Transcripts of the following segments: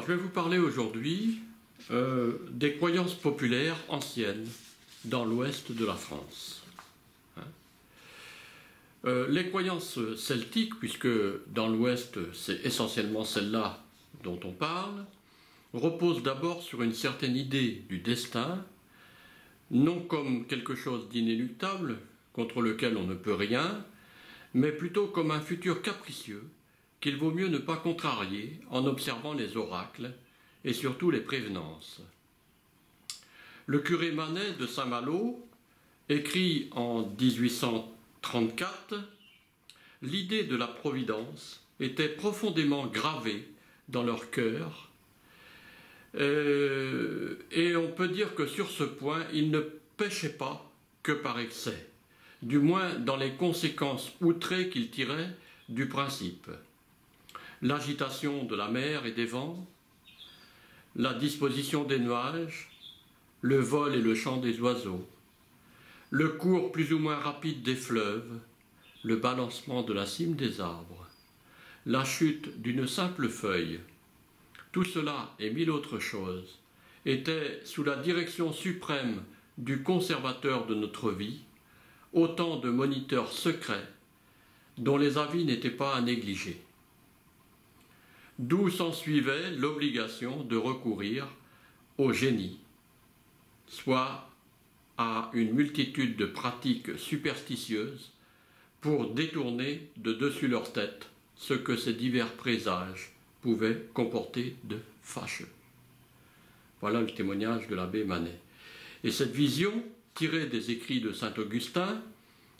je vais vous parler aujourd'hui des croyances populaires anciennes dans l'ouest de la France. Les croyances celtiques, puisque dans l'ouest c'est essentiellement celle-là dont on parle, reposent d'abord sur une certaine idée du destin, non comme quelque chose d'inéluctable, contre lequel on ne peut rien, mais plutôt comme un futur capricieux qu'il vaut mieux ne pas contrarier en observant les oracles et surtout les prévenances. Le curé Manet de Saint-Malo écrit en 1834 « L'idée de la providence était profondément gravée dans leur cœur et on peut dire que sur ce point, ils ne péchaient pas que par excès, du moins dans les conséquences outrées qu'ils tiraient du principe. L'agitation de la mer et des vents, la disposition des nuages, le vol et le chant des oiseaux, le cours plus ou moins rapide des fleuves, le balancement de la cime des arbres, la chute d'une simple feuille, tout cela et mille autres choses étaient sous la direction suprême du conservateur de notre vie, autant de moniteurs secrets dont les avis n'étaient pas à négliger. D'où s'ensuivait l'obligation de recourir au génie, soit à une multitude de pratiques superstitieuses pour détourner de dessus leur tête ce que ces divers présages pouvaient comporter de fâcheux. Voilà le témoignage de l'abbé Manet. Et cette vision, tirée des écrits de saint Augustin,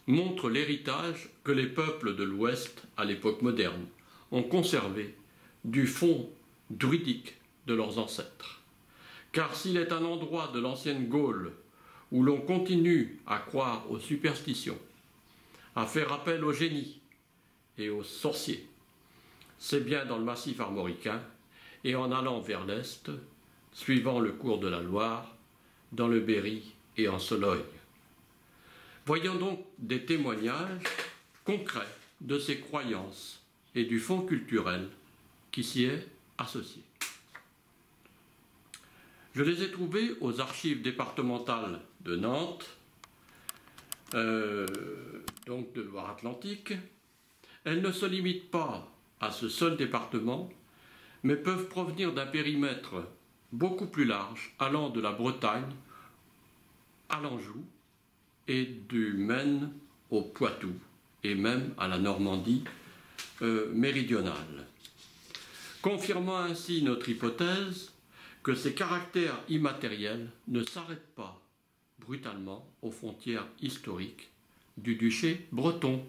montre l'héritage que les peuples de l'Ouest, à l'époque moderne, ont conservé du fond druidique de leurs ancêtres. Car s'il est un endroit de l'ancienne Gaule où l'on continue à croire aux superstitions, à faire appel aux génies et aux sorciers, c'est bien dans le massif armoricain et en allant vers l'est, suivant le cours de la Loire, dans le Berry et en Sologne. Voyons donc des témoignages concrets de ces croyances et du fond culturel qui s'y est associé. Je les ai trouvés aux archives départementales de Nantes, donc de Loire-Atlantique. Elles ne se limitent pas à ce seul département, mais peuvent provenir d'un périmètre beaucoup plus large, allant de la Bretagne à l'Anjou et du Maine au Poitou, et même à la Normandie méridionale. Confirmant ainsi notre hypothèse que ces caractères immatériels ne s'arrêtent pas brutalement aux frontières historiques du duché breton.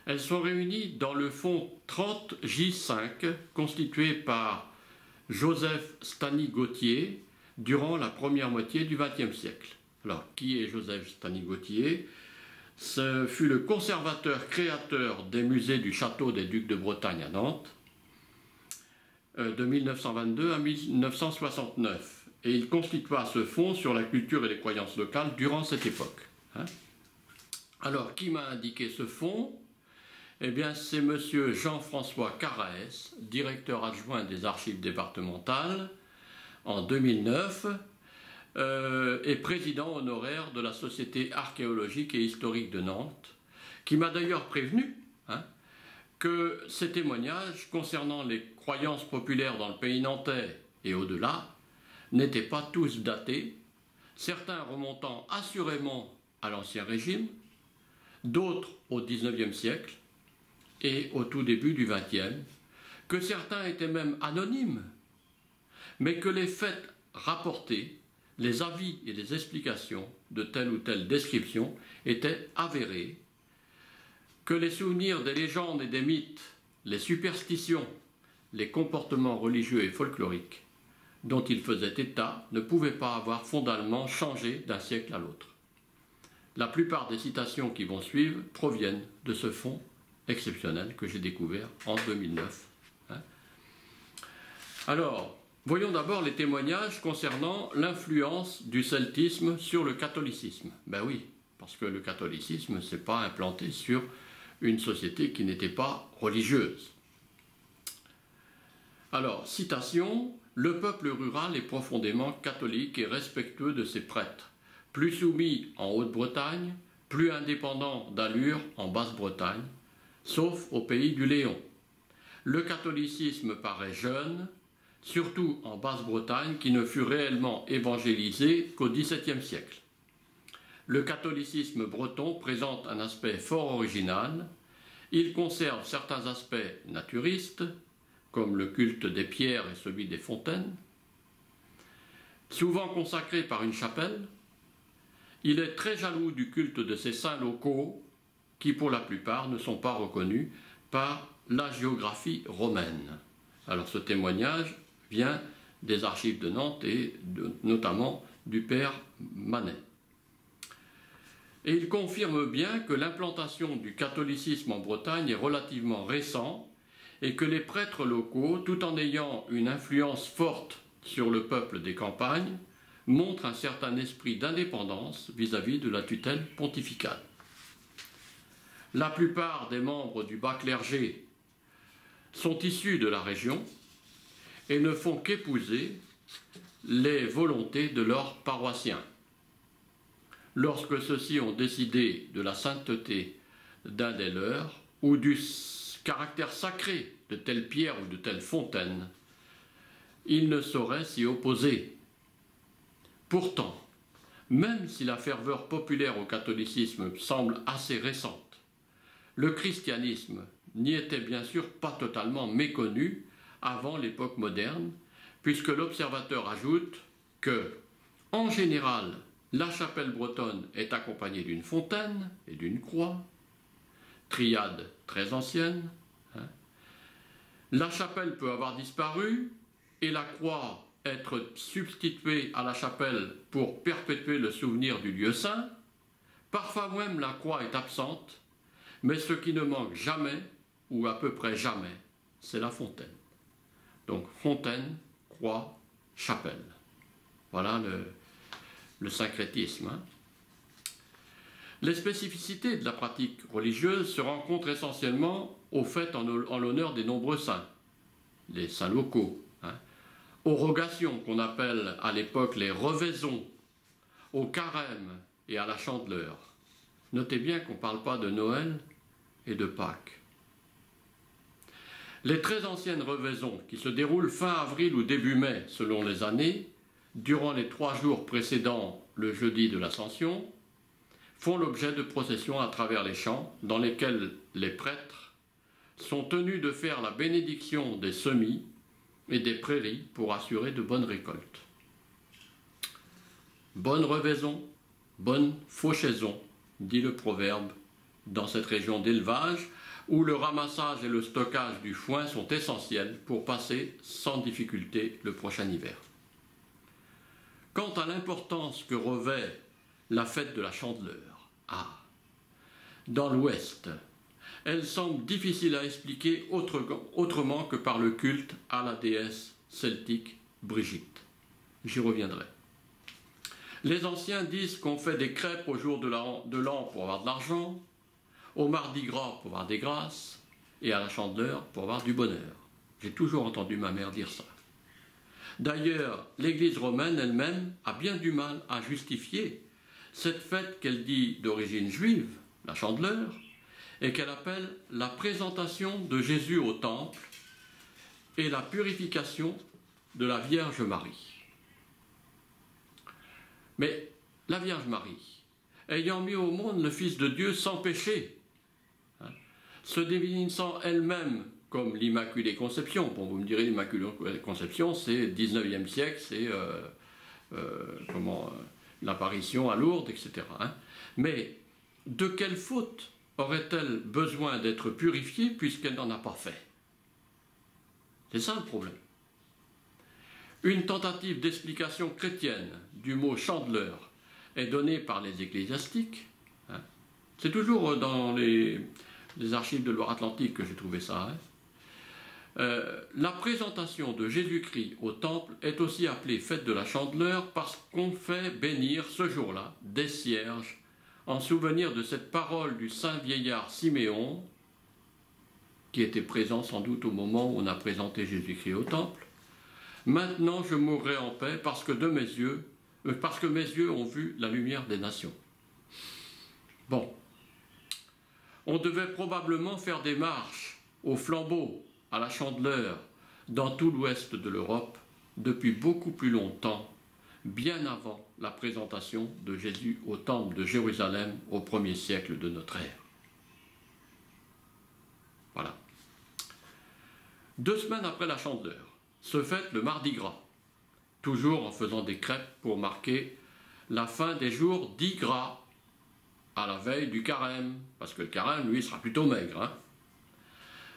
Elles sont réunies dans le fonds 30J5 constitué par Joseph Stany-Gauthier durant la première moitié du XXe siècle. Alors, qui est Joseph Stany-Gauthier? Ce fut le conservateur créateur des musées du château des Ducs de Bretagne à Nantes de 1922 à 1969. Et il constitua ce fonds sur la culture et les croyances locales durant cette époque. Alors, qui m'a indiqué ce fonds? Eh bien, c'est M. Jean-François Carraès, directeur adjoint des archives départementales en 2009 et président honoraire de la Société archéologique et historique de Nantes, qui m'a d'ailleurs prévenu que ces témoignages concernant les croyances populaires dans le pays nantais et au-delà n'étaient pas tous datés, certains remontant assurément à l'Ancien Régime, d'autres au XIXe siècle et au tout début du XXe, que certains étaient même anonymes, mais que les faits rapportés, les avis et les explications de telle ou telle description étaient avérés, que les souvenirs des légendes et des mythes, les superstitions, les comportements religieux et folkloriques dont ils faisaient état ne pouvaient pas avoir fondamentalement changé d'un siècle à l'autre. La plupart des citations qui vont suivre proviennent de ce fonds exceptionnel que j'ai découvert en 2009. Alors, voyons d'abord les témoignages concernant l'influence du celtisme sur le catholicisme. Ben oui, parce que le catholicisme ne s'est pas implanté sur une société qui n'était pas religieuse. Alors, citation, « Le peuple rural est profondément catholique et respectueux de ses prêtres, plus soumis en Haute-Bretagne, plus indépendant d'allure en Basse-Bretagne, sauf au pays du Léon. Le catholicisme paraît jeune, surtout en Basse-Bretagne qui ne fut réellement évangélisée qu'au XVIIe siècle. Le catholicisme breton présente un aspect fort original. Il conserve certains aspects naturistes, comme le culte des pierres et celui des fontaines. Souvent consacré par une chapelle, il est très jaloux du culte de ses saints locaux qui, pour la plupart, ne sont pas reconnus par la géographie romaine. Alors ce témoignage vient des archives de Nantes et notamment du père Manet. Et il confirme bien que l'implantation du catholicisme en Bretagne est relativement récente et que les prêtres locaux, tout en ayant une influence forte sur le peuple des campagnes, montrent un certain esprit d'indépendance vis-à-vis de la tutelle pontificale. La plupart des membres du bas clergé sont issus de la région et ne font qu'épouser les volontés de leurs paroissiens. Lorsque ceux-ci ont décidé de la sainteté d'un des leurs ou du caractère sacré de telle pierre ou de telle fontaine, ils ne sauraient s'y opposer. Pourtant, même si la ferveur populaire au catholicisme semble assez récente, le christianisme n'y était bien sûr pas totalement méconnu avant l'époque moderne, puisque l'observateur ajoute que, en général, la chapelle bretonne est accompagnée d'une fontaine et d'une croix, triade très ancienne. La chapelle peut avoir disparu et la croix être substituée à la chapelle pour perpétuer le souvenir du lieu saint. Parfois même la croix est absente, mais ce qui ne manque jamais, ou à peu près jamais, c'est la fontaine. Donc fontaine, croix, chapelle. Voilà le syncrétisme. Les spécificités de la pratique religieuse se rencontrent essentiellement aux fêtes en l'honneur des nombreux saints, les saints locaux, aux rogations qu'on appelle à l'époque les revaisons, au carême et à la chandeleur. Notez bien qu'on ne parle pas de Noël et de Pâques. Les très anciennes revaisons, qui se déroulent fin avril ou début mai selon les années, durant les 3 jours précédant le jeudi de l'Ascension, font l'objet de processions à travers les champs dans lesquels les prêtres sont tenus de faire la bénédiction des semis et des prairies pour assurer de bonnes récoltes. Bonne revaison, bonne fauchaison, dit le proverbe, dans cette région d'élevage où le ramassage et le stockage du foin sont essentiels pour passer sans difficulté le prochain hiver. Quant à l'importance que revêt la fête de la Chandeleur, dans l'Ouest, elle semble difficile à expliquer autrement que par le culte à la déesse celtique Brigitte. J'y reviendrai. Les anciens disent qu'on fait des crêpes au jour de l'an pour avoir de l'argent, au mardi gras pour avoir des grâces, et à la Chandeleur pour avoir du bonheur. J'ai toujours entendu ma mère dire ça. D'ailleurs, l'Église romaine elle-même a bien du mal à justifier cette fête qu'elle dit d'origine juive, la Chandeleur, et qu'elle appelle la présentation de Jésus au temple et la purification de la Vierge Marie. Mais la Vierge Marie, ayant mis au monde le Fils de Dieu sans péché, se définissant elle-même comme l'Immaculée Conception. Bon, vous me direz, l'Immaculée Conception, c'est 19e siècle, c'est l'apparition à Lourdes, etc. Mais de quelle faute aurait-elle besoin d'être purifiée puisqu'elle n'en a pas fait? C'est ça le problème. Une tentative d'explication chrétienne du mot chandeleur est donnée par les ecclésiastiques. C'est toujours dans les archives de Loire-Atlantique que j'ai trouvé ça. La présentation de Jésus-Christ au temple est aussi appelée fête de la Chandeleur parce qu'on fait bénir ce jour-là des cierges en souvenir de cette parole du saint vieillard Siméon. qui était présent sans doute au moment où on a présenté Jésus-Christ au temple. Maintenant je mourrai en paix parce que mes yeux ont vu la lumière des nations. Bon, on devait probablement faire des marches au flambeau, à la chandeleur, dans tout l'ouest de l'Europe, depuis beaucoup plus longtemps, bien avant la présentation de Jésus au temple de Jérusalem au 1er siècle de notre ère. Voilà. 2 semaines après la chandeleur, se fête le Mardi Gras, toujours en faisant des crêpes pour marquer la fin des jours dits gras, à la veille du carême, parce que le carême, lui, sera plutôt maigre. Hein.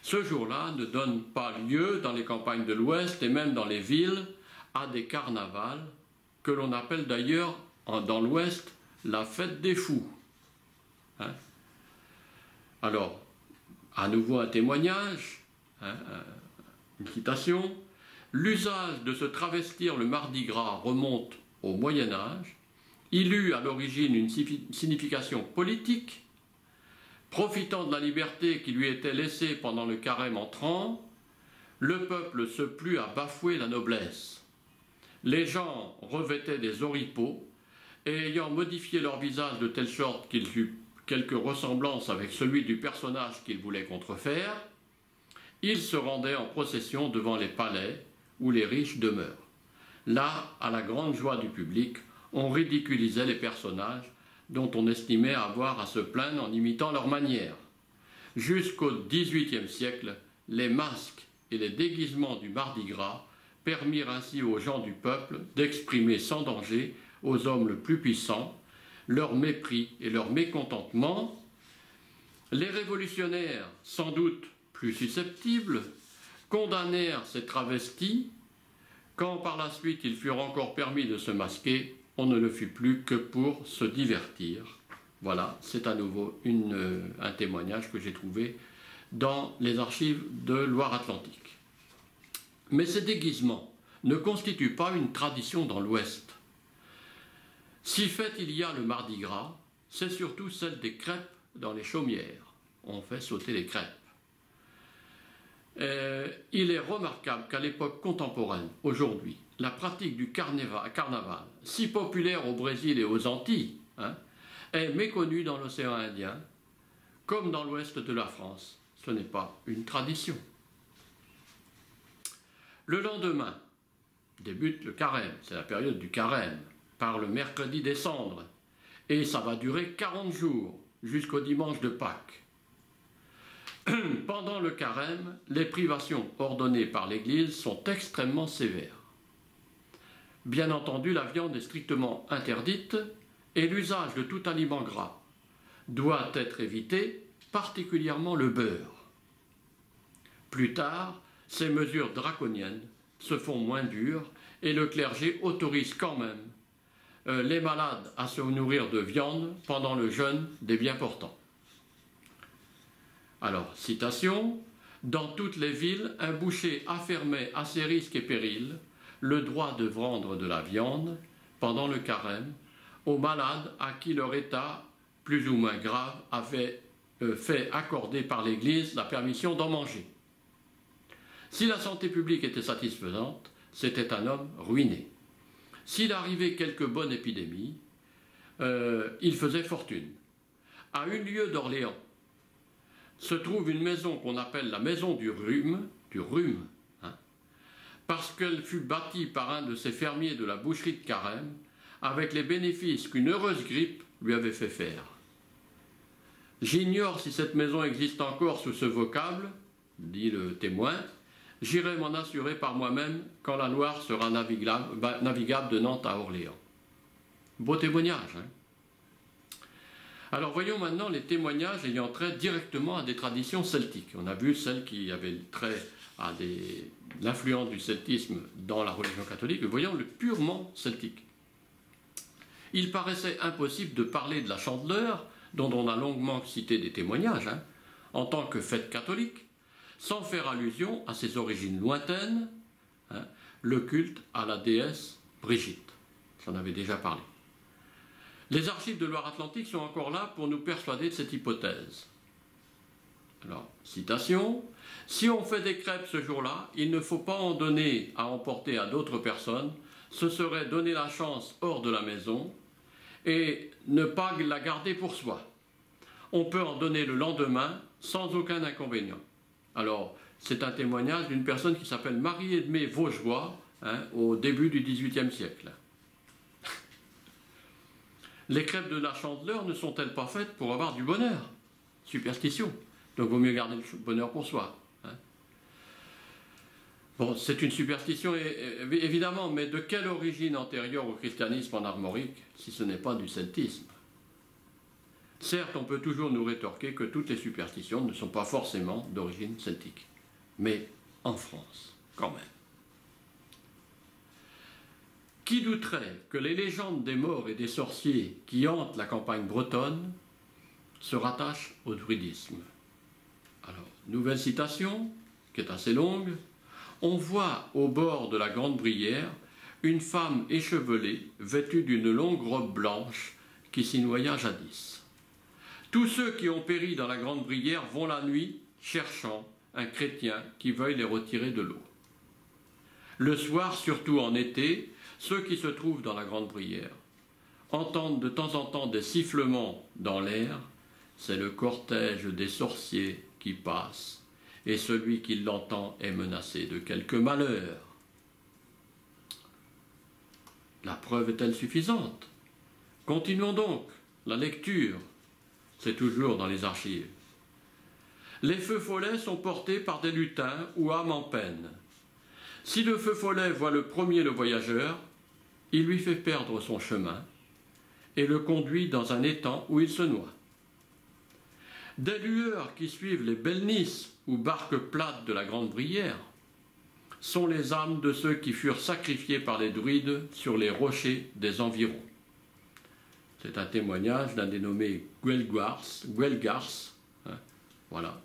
Ce jour-là ne donne pas lieu dans les campagnes de l'Ouest et même dans les villes à des carnavals que l'on appelle d'ailleurs dans l'Ouest la fête des fous. Hein. Alors, à nouveau un témoignage, hein, une citation. L'usage de se travestir le Mardi Gras remonte au Moyen-Âge. Il eut à l'origine une signification politique. Profitant de la liberté qui lui était laissée pendant le carême entrant, le peuple se plut à bafouer la noblesse. Les gens revêtaient des oripeaux et ayant modifié leur visage de telle sorte qu'ils eurent quelque ressemblance avec celui du personnage qu'ils voulaient contrefaire, ils se rendaient en procession devant les palais où les riches demeurent. Là, à la grande joie du public, on ridiculisait les personnages dont on estimait avoir à se plaindre en imitant leur manière. Jusqu'au XVIIIe siècle, les masques et les déguisements du Mardi Gras permirent ainsi aux gens du peuple d'exprimer sans danger aux hommes les plus puissants leur mépris et leur mécontentement. Les révolutionnaires, sans doute plus susceptibles, condamnèrent ces travestis. Quand par la suite il furent encore permis de se masquer, on ne le fut plus que pour se divertir. Voilà, c'est à nouveau un témoignage que j'ai trouvé dans les archives de Loire-Atlantique. Mais ces déguisements ne constituent pas une tradition dans l'Ouest. Si fête il y a le Mardi Gras, c'est surtout celle des crêpes dans les chaumières. On fait sauter les crêpes. Il est remarquable qu'à l'époque contemporaine, aujourd'hui, la pratique du carnaval, si populaire au Brésil et aux Antilles, hein, est méconnue dans l'océan Indien, comme dans l'ouest de la France. Ce n'est pas une tradition. Le lendemain débute le carême, c'est la période du carême, par le mercredi des cendres, et ça va durer 40 jours, jusqu'au dimanche de Pâques. Pendant le carême, les privations ordonnées par l'Église sont extrêmement sévères. Bien entendu, la viande est strictement interdite et l'usage de tout aliment gras doit être évité, particulièrement le beurre. Plus tard, ces mesures draconiennes se font moins dures et le clergé autorise quand même les malades à se nourrir de viande pendant le jeûne des bien-portants. Alors, citation, « Dans toutes les villes, un boucher affirmait à ses risques et périls le droit de vendre de la viande pendant le carême aux malades à qui leur état, plus ou moins grave, avait fait accorder par l'Église la permission d'en manger. Si la santé publique était satisfaisante, c'était un homme ruiné. S'il arrivait quelque bonne épidémie, il faisait fortune. À 1 lieue d'Orléans se trouve une maison qu'on appelle la maison du rhume, hein, parce qu'elle fut bâtie par un de ces fermiers de la boucherie de Carême, avec les bénéfices qu'une heureuse grippe lui avait fait faire. J'ignore si cette maison existe encore sous ce vocable, dit le témoin, j'irai m'en assurer par moi-même quand la Loire sera navigable de Nantes à Orléans. Beau témoignage, hein? Alors voyons maintenant les témoignages ayant trait directement à des traditions celtiques. On a vu celles qui avaient trait à l'influence du celtisme dans la religion catholique, mais voyons le purement celtique. Il paraissait impossible de parler de la Chandeleur, dont on a longuement cité des témoignages, hein, en tant que fête catholique, sans faire allusion à ses origines lointaines, hein, le culte à la déesse Brigitte. J'en avais déjà parlé. Les archives de Loire-Atlantique sont encore là pour nous persuader de cette hypothèse. Alors, citation, « Si on fait des crêpes ce jour-là, il ne faut pas en donner à emporter à d'autres personnes, ce serait donner la chance hors de la maison et ne pas la garder pour soi. On peut en donner le lendemain sans aucun inconvénient. » Alors, c'est un témoignage d'une personne qui s'appelle Marie-Edmée Vaugeois, au début du XVIIIe siècle. Les crêpes de la Chandeleur ne sont-elles pas faites pour avoir du bonheur? Superstition. Donc, il vaut mieux garder le bonheur pour soi. Bon, c'est une superstition, évidemment, mais de quelle origine antérieure au christianisme en armorique, si ce n'est pas du celtisme? Certes, on peut toujours nous rétorquer que toutes les superstitions ne sont pas forcément d'origine celtique, mais en France, quand même. Qui douterait que les légendes des morts et des sorciers qui hantent la campagne bretonne se rattachent au druidisme? Alors, nouvelle citation, qui est assez longue. On voit au bord de la grande brière une femme échevelée, vêtue d'une longue robe blanche, qui s'y noya jadis. Tous ceux qui ont péri dans la grande brière vont la nuit cherchant un chrétien qui veuille les retirer de l'eau. Le soir, surtout en été, ceux qui se trouvent dans la grande brière entendent de temps en temps des sifflements dans l'air. C'est le cortège des sorciers qui passe, et celui qui l'entend est menacé de quelque malheur. La preuve est-elle suffisante? Continuons donc la lecture. C'est toujours dans les archives. Les feux follets sont portés par des lutins ou âmes en peine. Si le feu follet voit le premier le voyageur, il lui fait perdre son chemin et le conduit dans un étang où il se noie. Des lueurs qui suivent les belnisses ou barques plates de la grande brière sont les âmes de ceux qui furent sacrifiés par les druides sur les rochers des environs. C'est un témoignage d'un dénommé Guelgars, voilà.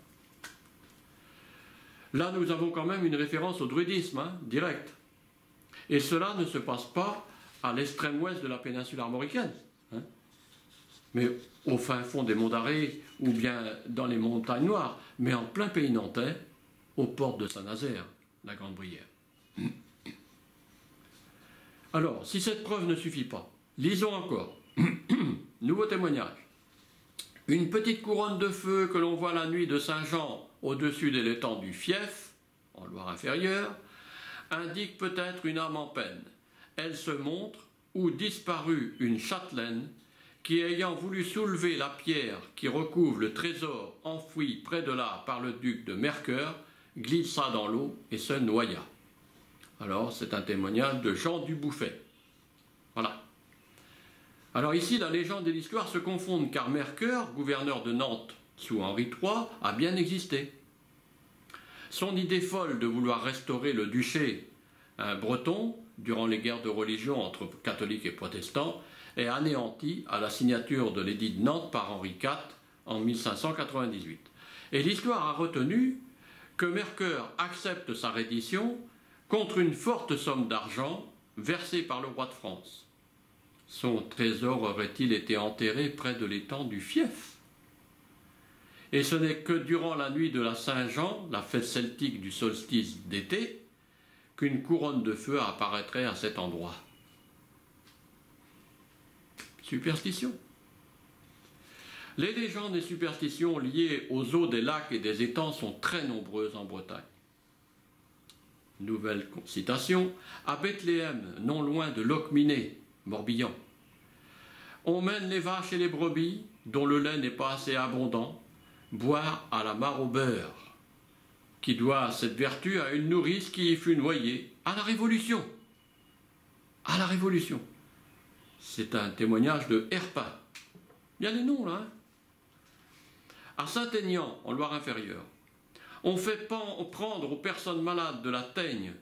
Là, nous avons quand même une référence au druidisme, direct. Et cela ne se passe pas à l'extrême ouest de la péninsule armoricaine, mais au fin fond des monts d'Arrée ou bien dans les montagnes noires, mais en plein pays nantais, aux portes de Saint-Nazaire, la Grande Brière. Alors, si cette preuve ne suffit pas, lisons encore. Nouveau témoignage. Une petite couronne de feu que l'on voit la nuit de Saint-Jean au-dessus de l'étang du Fief, en Loire-Inférieure, indique peut-être une âme en peine. Elle se montre où disparut une châtelaine qui, ayant voulu soulever la pierre qui recouvre le trésor enfoui près de là par le duc de Mercœur, glissa dans l'eau et se noya. Alors, c'est un témoignage de Jean du Bouffet. Voilà. Alors ici, la légende et l'histoire se confondent, car Mercœur, gouverneur de Nantes sous Henri III, a bien existé. Son idée folle de vouloir restaurer le duché breton durant les guerres de religion entre catholiques et protestants est anéantie à la signature de l'édit de Nantes par Henri IV en 1598. Et l'histoire a retenu que Mercœur accepte sa reddition contre une forte somme d'argent versée par le roi de France. Son trésor aurait-il été enterré près de l'étang du Fief? Et ce n'est que durant la nuit de la Saint-Jean, la fête celtique du solstice d'été, qu'une couronne de feu apparaîtrait à cet endroit. Superstition. Les légendes et superstitions liées aux eaux des lacs et des étangs sont très nombreuses en Bretagne. Nouvelle citation. À Bethléem, non loin de Locminé, Morbihan, on mène les vaches et les brebis, dont le lait n'est pas assez abondant, boire à la mare au beurre, qui doit cette vertu à une nourrice qui y fut noyée à la Révolution. À la Révolution. C'est un témoignage de Herpin. Il y a les noms là. À Saint-Aignan, en Loire-Inférieure, on fait prendre aux personnes malades de la teigne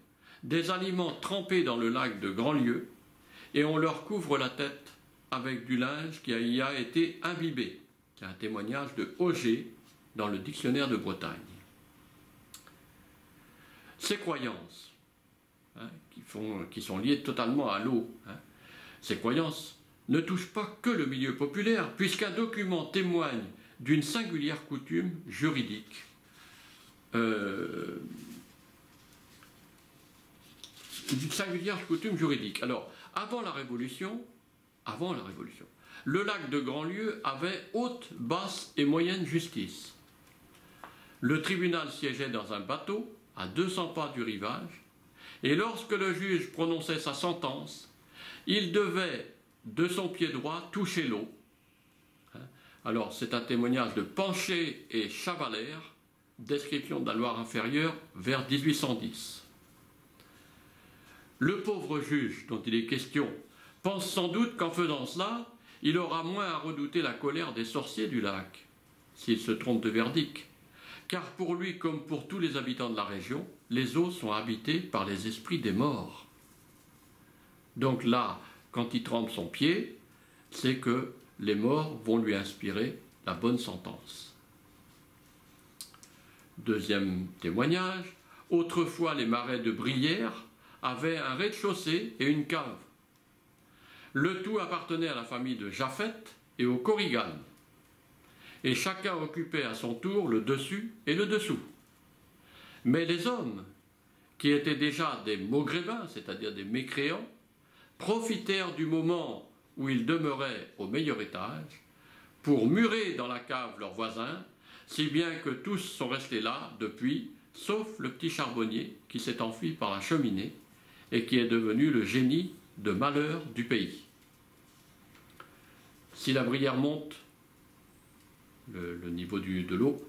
des aliments trempés dans le lac de Grandlieu et on leur couvre la tête avec du linge qui y a été imbibé. C'est un témoignage de Auger dans le dictionnaire de Bretagne. Ces croyances, qui sont liées totalement à l'eau, ces croyances ne touchent pas que le milieu populaire, puisqu'un document témoigne d'une singulière coutume juridique une singulière coutume juridique. Alors, avant la Révolution, le lac de Grandlieu avait haute, basse et moyenne justice. Le tribunal siégeait dans un bateau, à 200 pas du rivage, et lorsque le juge prononçait sa sentence, il devait, de son pied droit, toucher l'eau. Alors, c'est un témoignage de Pancher et Chavalère, description de la Loire inférieure, vers 1810. Le pauvre juge dont il est question pense sans doute qu'en faisant cela, il aura moins à redouter la colère des sorciers du lac, s'il se trompe de verdict, car pour lui, comme pour tous les habitants de la région, les eaux sont habitées par les esprits des morts. Donc là, quand il trempe son pied, c'est que les morts vont lui inspirer la bonne sentence. Deuxième témoignage, autrefois les marais de Brière avaient un rez-de-chaussée et une cave. Le tout appartenait à la famille de Jaffet et aux Corrigan, et chacun occupait à son tour le dessus et le dessous. Mais les hommes, qui étaient déjà des maugrébins, c'est-à-dire des mécréants, profitèrent du moment où ils demeuraient au meilleur étage pour murer dans la cave leurs voisins, si bien que tous sont restés là depuis, sauf le petit charbonnier qui s'est enfui par la cheminée et qui est devenu le génie de malheur du pays. Si la Brière monte, le niveau de l'eau,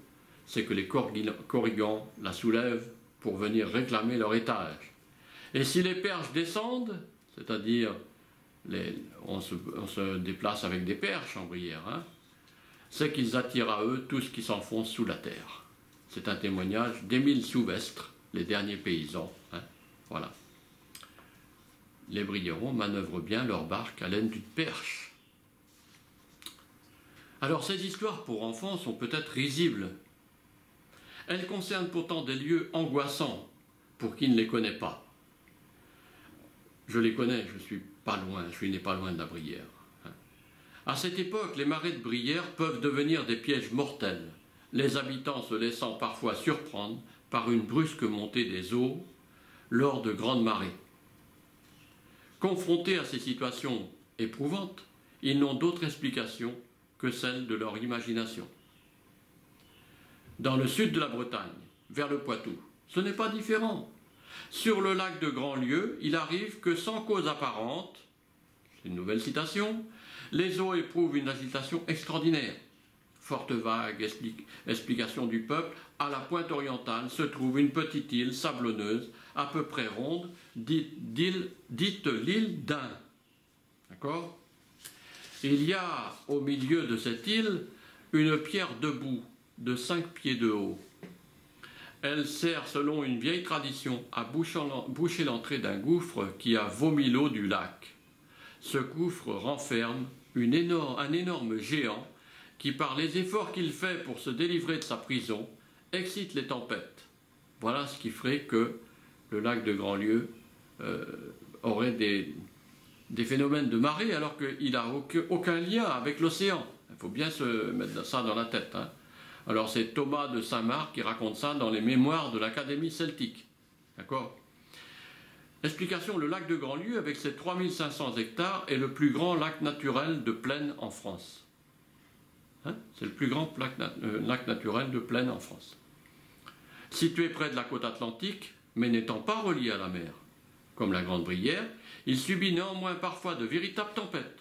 c'est que les Corrigans la soulèvent pour venir réclamer leur étage. Et si les perches descendent, c'est-à-dire on se déplace avec des perches en Brière, c'est qu'ils attirent à eux tout ce qui s'enfonce sous la terre. C'est un témoignage d'Émile Souvestre, les derniers paysans. Voilà. Les Briérons manœuvrent bien leur barque à l'aide d'une perche. Alors ces histoires pour enfants sont peut-être risibles. Elles concernent pourtant des lieux angoissants pour qui ne les connaît pas. Je les connais, je suis né pas loin de la Brière. À cette époque, les marais de Brière peuvent devenir des pièges mortels, les habitants se laissant parfois surprendre par une brusque montée des eaux lors de grandes marées. Confrontés à ces situations éprouvantes, ils n'ont d'autre explication que celle de leur imagination. Dans le sud de la Bretagne, vers le Poitou, ce n'est pas différent. Sur le lac de Grandlieu, il arrive que sans cause apparente, c'est une nouvelle citation, les eaux éprouvent une agitation extraordinaire. Forte vague, explication du peuple, à la pointe orientale se trouve une petite île sablonneuse, à peu près ronde, dite l'île d'Ain. D'accord ? Il y a au milieu de cette île une pierre debout de 5 pieds de haut. Elle sert, selon une vieille tradition, à boucher l'entrée d'un gouffre qui a vomi l'eau du lac. Ce gouffre renferme un énorme géant qui, par les efforts qu'il fait pour se délivrer de sa prison, excite les tempêtes. Voilà ce qui ferait que le lac de Grandlieu aurait des phénomènes de marée alors qu'il n'a aucun lien avec l'océan. Il faut bien se mettre ça dans la tête. Alors c'est Thomas de Saint-Marc qui raconte ça dans les mémoires de l'Académie celtique. D'accord ? Explication, le lac de Grandlieu, avec ses 3500 hectares, est le plus grand lac naturel de plaine en France. C'est le plus grand lac naturel de plaine en France. Situé près de la côte atlantique, mais n'étant pas relié à la mer, comme la Grande Brière, il subit néanmoins parfois de véritables tempêtes.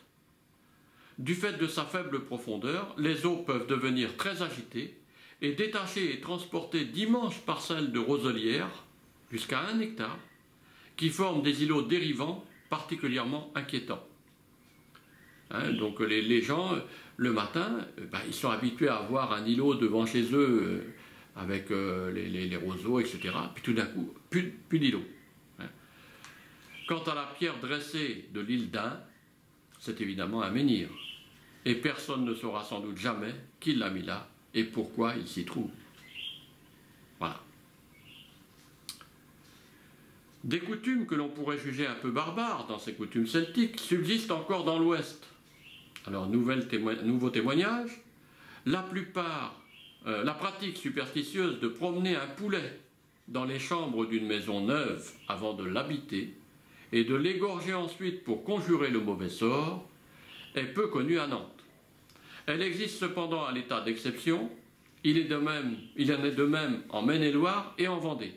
Du fait de sa faible profondeur, les eaux peuvent devenir très agitées et détacher et transporter d'immenses parcelles de roselières, jusqu'à 1 hectare, qui forment des îlots dérivants particulièrement inquiétants. Donc les gens, le matin, ils sont habitués à avoir un îlot devant chez eux avec les roseaux, etc. Puis tout d'un coup, plus d'îlot. Quant à la pierre dressée de l'île d'Ain, c'est évidemment un menhir. Et personne ne saura sans doute jamais qui l'a mis là et pourquoi il s'y trouve. Voilà. Des coutumes que l'on pourrait juger un peu barbares dans ces coutumes celtiques subsistent encore dans l'Ouest. Alors, nouveau témoignage, la plupart la pratique superstitieuse de promener un poulet dans les chambres d'une maison neuve avant de l'habiter et de l'égorger ensuite pour conjurer le mauvais sort est peu connue à Nantes. Elle existe cependant à l'état d'exception, il en est de même en Maine-et-Loire et en Vendée.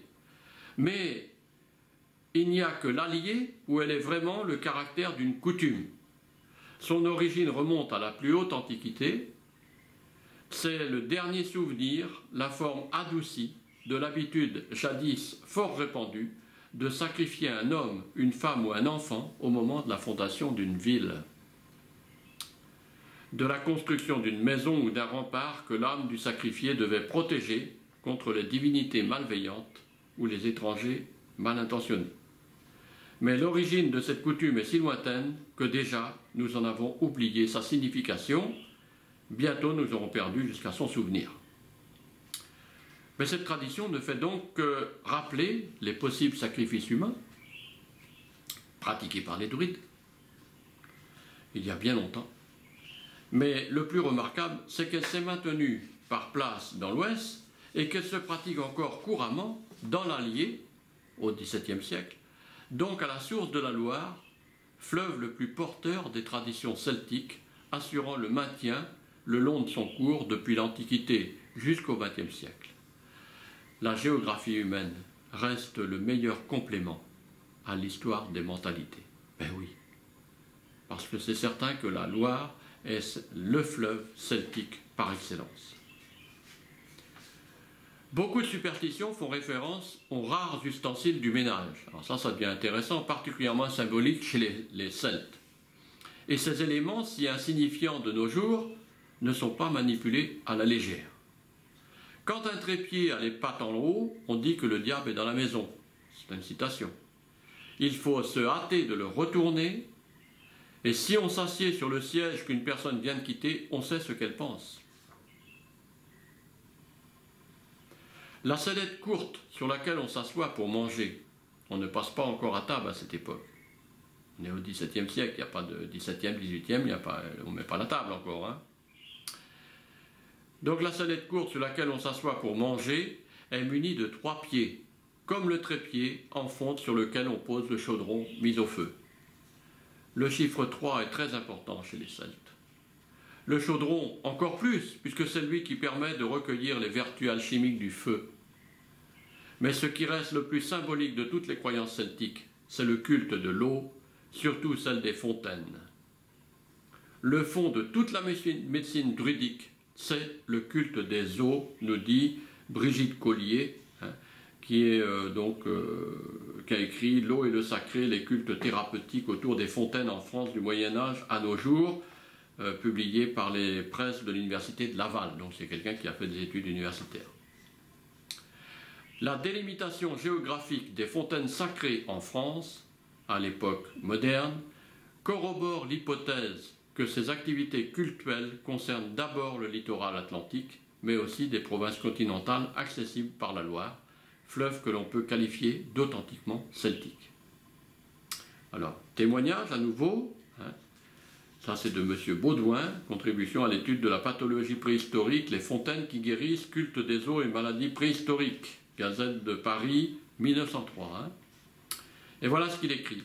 Mais il n'y a que l'Allier où elle est vraiment le caractère d'une coutume. Son origine remonte à la plus haute Antiquité. C'est le dernier souvenir, la forme adoucie de l'habitude jadis fort répandue de sacrifier un homme, une femme ou un enfant au moment de la fondation d'une ville, de la construction d'une maison ou d'un rempart que l'âme du sacrifié devait protéger contre les divinités malveillantes ou les étrangers mal intentionnés. Mais l'origine de cette coutume est si lointaine que déjà nous en avons oublié sa signification. Bientôt nous aurons perdu jusqu'à son souvenir. Mais cette tradition ne fait donc que rappeler les possibles sacrifices humains pratiqués par les druides il y a bien longtemps. Mais le plus remarquable, c'est qu'elle s'est maintenue par place dans l'Ouest et qu'elle se pratique encore couramment dans l'Allier au XVIIe siècle, donc à la source de la Loire, fleuve le plus porteur des traditions celtiques, assurant le maintien le long de son cours depuis l'Antiquité jusqu'au XXe siècle. La géographie humaine reste le meilleur complément à l'histoire des mentalités. Ben oui, parce que c'est certain que la Loire est le fleuve celtique par excellence. Beaucoup de superstitions font référence aux rares ustensiles du ménage. Alors ça devient intéressant, particulièrement symbolique chez les Celtes. Et ces éléments, si insignifiants de nos jours, ne sont pas manipulés à la légère. Quand un trépied a les pattes en haut, on dit que le diable est dans la maison. C'est une citation. Il faut se hâter de le retourner, et si on s'assied sur le siège qu'une personne vient de quitter, on sait ce qu'elle pense. La sellette courte sur laquelle on s'assoit pour manger, on ne passe pas encore à table à cette époque. On est au XVIIe siècle, il n'y a pas de XVIIe, XVIIIe, on ne met pas la table encore. Hein. Donc la sellette courte sur laquelle on s'assoit pour manger est munie de 3 pieds, comme le trépied en fonte sur lequel on pose le chaudron mis au feu. Le chiffre 3 est très important chez les Celtes. Le chaudron encore plus, puisque c'est lui qui permet de recueillir les vertus alchimiques du feu. Mais ce qui reste le plus symbolique de toutes les croyances celtiques, c'est le culte de l'eau, surtout celle des fontaines. Le fond de toute la médecine druidique, c'est le culte des eaux, nous dit Brigitte Collier, qui a écrit « L'eau et le sacré, les cultes thérapeutiques autour des fontaines en France du Moyen-Âge à nos jours », publié par les presses de l'université de Laval. Donc c'est quelqu'un qui a fait des études universitaires. La délimitation géographique des fontaines sacrées en France, à l'époque moderne, corrobore l'hypothèse que ces activités cultuelles concernent d'abord le littoral atlantique, mais aussi des provinces continentales accessibles par la Loire, fleuve que l'on peut qualifier d'authentiquement celtique. Alors, témoignage à nouveau, ça c'est de M. Baudouin, contribution à l'étude de la pathologie préhistorique, les fontaines qui guérissent, culte des eaux et maladies préhistoriques, Gazette de Paris, 1903. Et voilà ce qu'il écrit.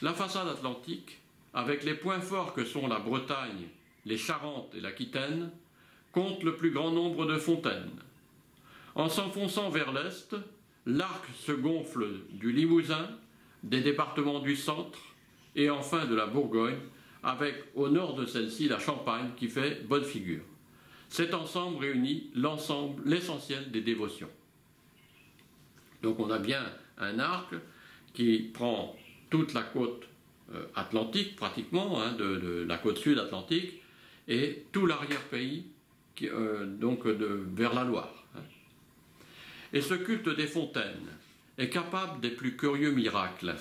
La façade atlantique, avec les points forts que sont la Bretagne, les Charentes et l'Aquitaine, compte le plus grand nombre de fontaines. En s'enfonçant vers l'est, l'arc se gonfle du Limousin, des départements du centre et enfin de la Bourgogne, avec au nord de celle-ci la Champagne qui fait bonne figure. Cet ensemble réunit l'essentiel des dévotions. Donc on a bien un arc qui prend toute la côte atlantique pratiquement, de la côte sud atlantique, et tout l'arrière-pays vers la Loire. Et ce culte des fontaines est capable des plus curieux miracles.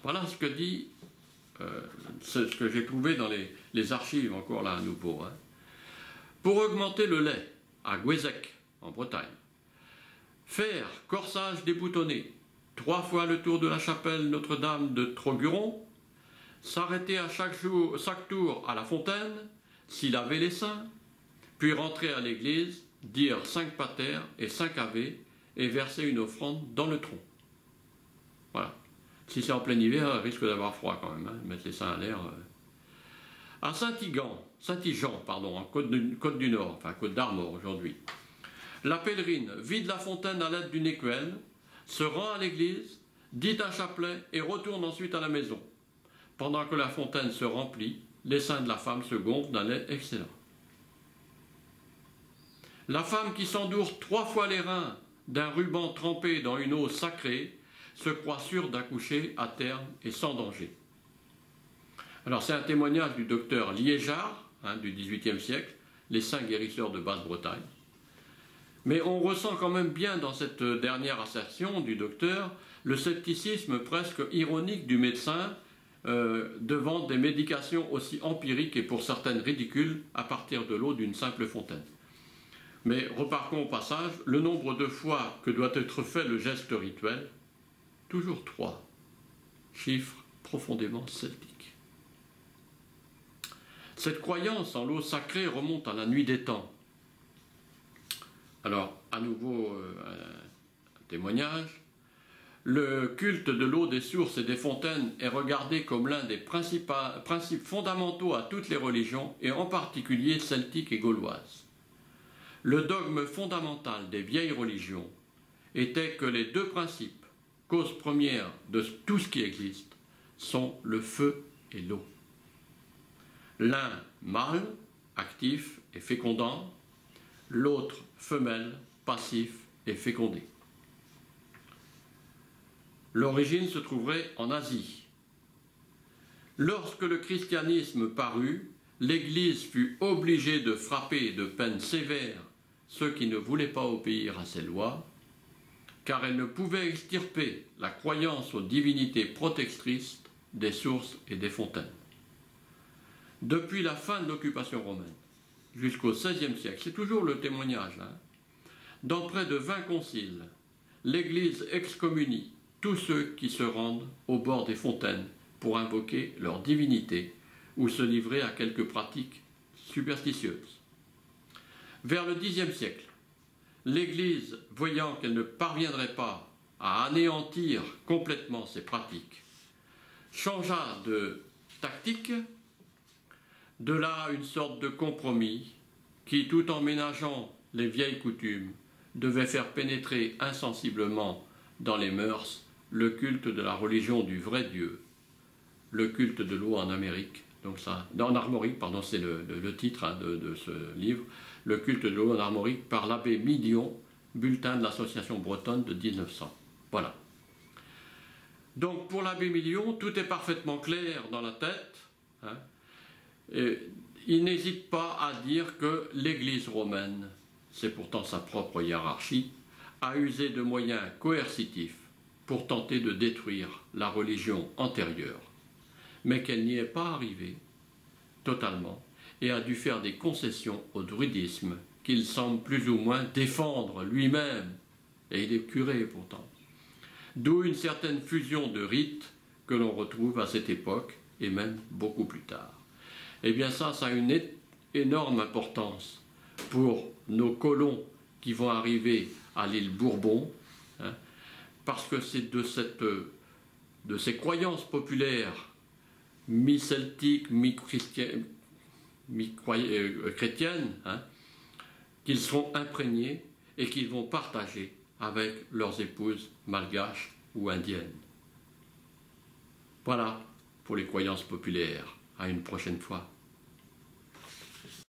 Voilà ce que dit, ce que j'ai trouvé dans les archives, encore là à nouveau. Pour augmenter le lait, à Gouézec, en Bretagne, faire corsage déboutonné, 3 fois le tour de la chapelle Notre-Dame de Troguron, s'arrêter à chaque tour à la fontaine, s'y laver les seins, puis rentrer à l'église, dire 5 pater et 5 ave et verser une offrande dans le tronc. Voilà. Si c'est en plein hiver, il risque d'avoir froid quand même, hein, mettre les seins à l'air. À Saint-Igan, pardon, en Côte du Nord, enfin Côte d'Armor aujourd'hui, la pèlerine vide la fontaine à l'aide d'une écuelle, se rend à l'église, dit un chapelet et retourne ensuite à la maison. Pendant que la fontaine se remplit, les seins de la femme se gonflent d'un lait excellent. La femme qui s'endoure 3 fois les reins d'un ruban trempé dans une eau sacrée se croit sûre d'accoucher à terme et sans danger. Alors c'est un témoignage du docteur Liégeard, du XVIIIe siècle, les saints guérisseurs de Basse-Bretagne. Mais on ressent quand même bien dans cette dernière assertion du docteur le scepticisme presque ironique du médecin devant des médications aussi empiriques et pour certaines ridicules à partir de l'eau d'une simple fontaine. Mais repartons au passage, le nombre de fois que doit être fait le geste rituel, toujours 3, chiffre profondément celtique. Cette croyance en l'eau sacrée remonte à la nuit des temps. Alors, à nouveau, un témoignage. Le culte de l'eau des sources et des fontaines est regardé comme l'un des principes fondamentaux à toutes les religions, et en particulier celtiques et gauloises. Le dogme fondamental des vieilles religions était que les 2 principes, cause première de tout ce qui existe, sont le feu et l'eau. L'un mâle, actif et fécondant, l'autre femelle, passif et fécondé. L'origine se trouverait en Asie. Lorsque le christianisme parut, l'Église fut obligée de frapper de peine sévère ceux qui ne voulaient pas obéir à ses lois, car elle ne pouvait extirper la croyance aux divinités protectrices des sources et des fontaines. Depuis la fin de l'occupation romaine jusqu'au XVIe siècle, c'est toujours le témoignage, dans près de 20 conciles, l'Église excommunie tous ceux qui se rendent au bord des fontaines pour invoquer leur divinité ou se livrer à quelques pratiques superstitieuses. Vers le Xe siècle, l'Église, voyant qu'elle ne parviendrait pas à anéantir complètement ces pratiques, changea de tactique, de là une sorte de compromis qui, tout en ménageant les vieilles coutumes, devait faire pénétrer insensiblement dans les mœurs le culte de la religion du vrai Dieu, le culte de l'eau en Amérique, donc ça, en Armorique, pardon, c'est le titre de ce livre, le culte de l'eau en Armorique par l'abbé Midion, bulletin de l'association bretonne de 1900. Voilà. Donc pour l'abbé Midion, tout est parfaitement clair dans la tête. Et il n'hésite pas à dire que l'Église romaine, c'est pourtant sa propre hiérarchie, a usé de moyens coercitifs pour tenter de détruire la religion antérieure, mais qu'elle n'y est pas arrivée totalement et a dû faire des concessions au druidisme qu'il semble plus ou moins défendre lui-même, et il est curé pourtant. D'où une certaine fusion de rites que l'on retrouve à cette époque et même beaucoup plus tard. Eh bien ça a une énorme importance pour nos colons qui vont arriver à l'île Bourbon, parce que c'est de ces croyances populaires mi-celtiques, mi-chrétiennes, qu'ils seront imprégnés et qu'ils vont partager avec leurs épouses malgaches ou indiennes. Voilà pour les croyances populaires. À une prochaine fois.